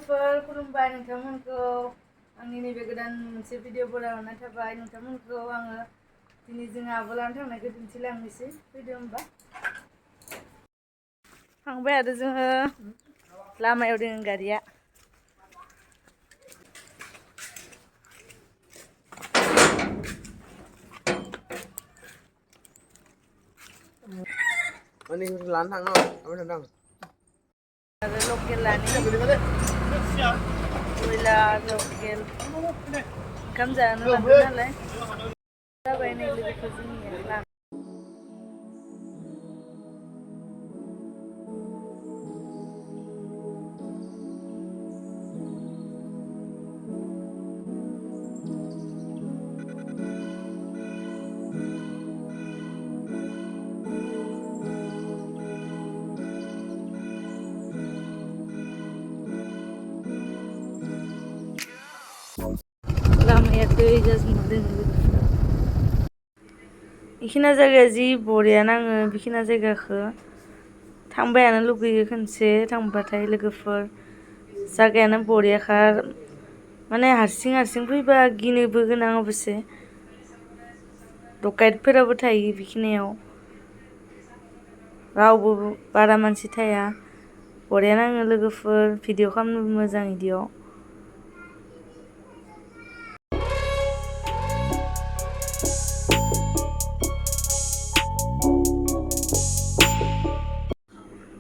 लोगोफोर खुलुमबाय नोंथांमोनखौ आंनि नैबे गोदान मोनसे भिडिअ बरायहरनाय थाबाय नोंथांमोनखौ आङो दिनै जों आबोलानो थांनायखौ दिन्थिलांनोसै फैदो होमबा थांबाय आरो जोङो लामायाव दोङो गारिया Ini lahan thang apa tentang? Ada lokal lani. Wila lokal. Kam jangan lakukan lah. Apa ini lebih kesini ya? Lama ya tuh ijaz mudeng gitu. Ikhina jaga ji boriya nang bikhina jaga ke थांबायानो लुगैयो खनसे थांबाथाय लोगोफोर जागायानो बरियाखार माने हारसिं फैबा गिनोबो गोनां अबसे डकाइटफोराबो थायो बिखिनियाव रावबो बारा मानसि थाया बरिया नाङो लोगोफोर भिडिअ खालामनोबो मोजां इदियाव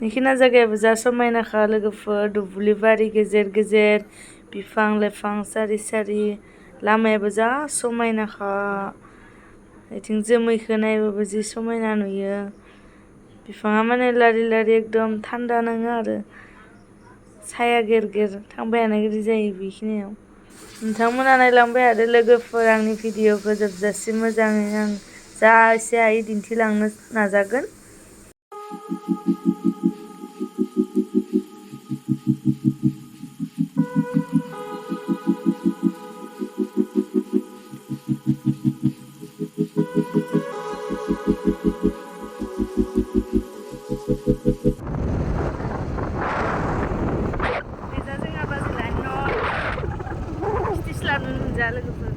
निखिना जायगायाबो जा समायनाखा लोगोफोर दुब्लि बारि गेजेर गेजेर बिफां लाइफां सारि सारि लामायाबो जा समायनाखा इथिं जोमैखौ नायबाबो जि समायना नुयो बिफाङा माने लारि लारि एकदम थान्दा नाङो आरो साया गेर गेर थांबायानो गिदिर जायो बेखिनियाव नोंथांमोना नायलांबाय आरो लोगोफोर आंनि भिडिअखौ जोबजासिम मोजाङै आं जा एसे हायो दिन्थिलांनो नाजागोन लोगोफोर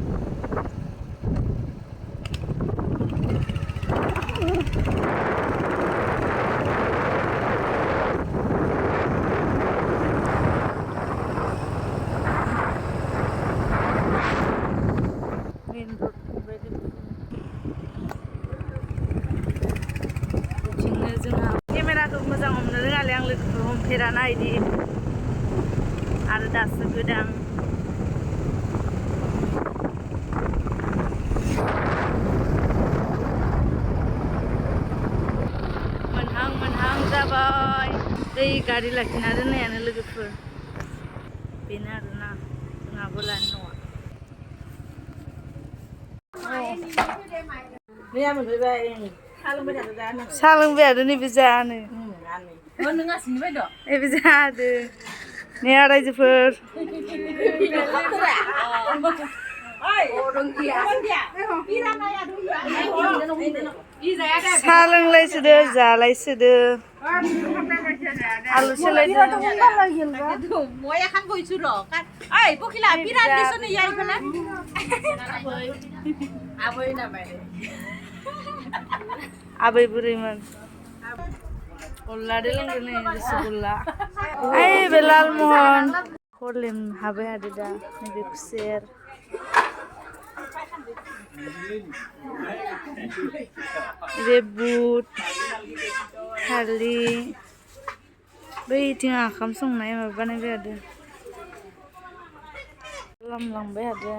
मेन रोड बायदि बिथिंनो जोंहा केमेराखौ मोजां हमनो रोङालै आं लोगोफोर हमफेराना इदि आरो दासो गोदान मोनहां जाबाय दै गारि लाखिना दोननायानो लोगोफोर बेनो आरोना जोंहाबो लानो नङा साहा लोंबाय आरो नैबे जानो नैबे जादो नै रायजोफोर साहा लोंलायसोदो जालायसोदो आलु सोलायदो आबै बुरैमोन अल्लादो लोंदो नै रसगुल्ला ओइ बे लालमहन हरलेम हाबाय आरो दा नैबे खुसेर बे बुट थालिर बैथिं ओंखाम संनाय माबा बानायबाय आरो लामलांबाय आरो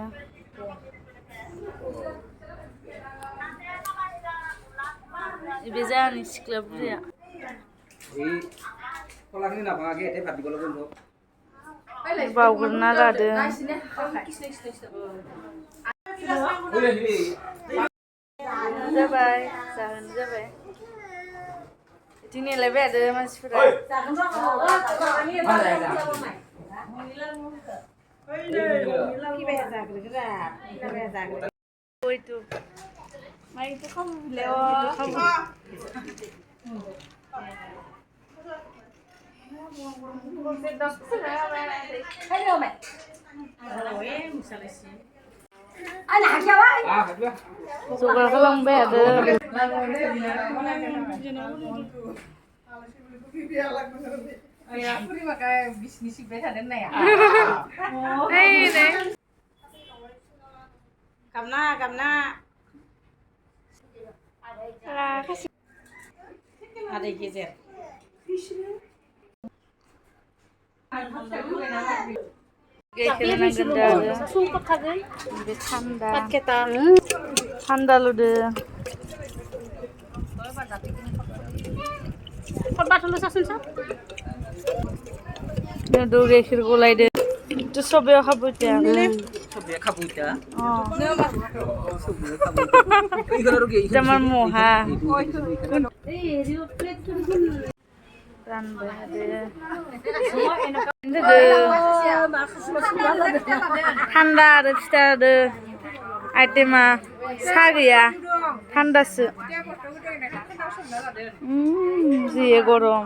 बे जाहानि सिख्ला बुरैया बावग्रोना लादो जाबाय जाहोनो जाबाय बिथिं नेलायबाय आरो मानसिफोरा माइखौ खामो जगार खालामबाय थादों gamna ada gezer gaयखेर नांगोन दा बे थान्दा लुदो नुदो गायखेर गलायदो तो सबायाव खाबुता Sobya kabuta. Jamar moha ranbai थान्दा आरो फिथा आरो आइटेमा सा गैया थान्दासो जि गरम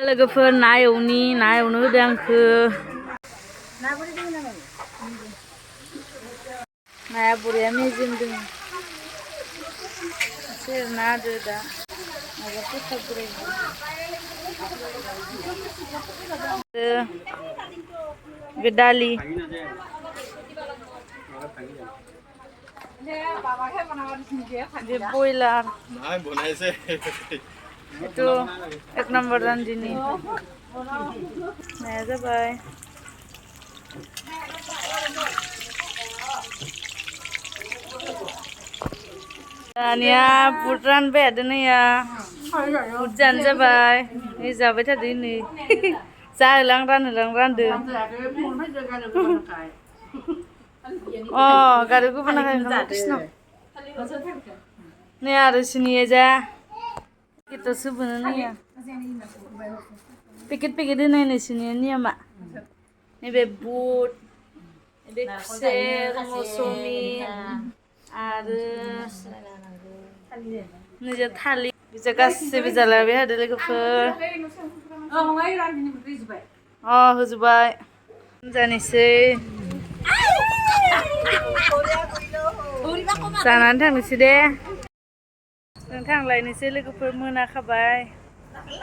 लोगोफोर ना एवनो होदों आंखो नाया बरिया मेजेम दङ सेरना होदो दा माबा फोसाबग्रोयो बे दालि बे बयलार itu एक नम्बर रान्दिनि नाया जाबाय दानिया बुट रानबाय थादों नैया बुट जानो जाबाय नै जाबाय थादों नै जाहोलां रानदो अ गारि गुबुन कृष्ण नै आरो सिनिया जा kita sebenarnya pikir-pikir ini nih sini ama ini bebut ini kser ngosomi ada ini jadi thali bisa kasih bisa lebih ada lagi per oh hujubai jadi sih sana tang sih deh थांलायनोसै लोगोफोर मोनाखाबाय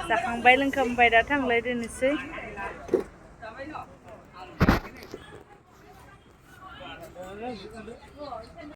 जाखांबाय लोंखांबाय दा थांलायदोनोसै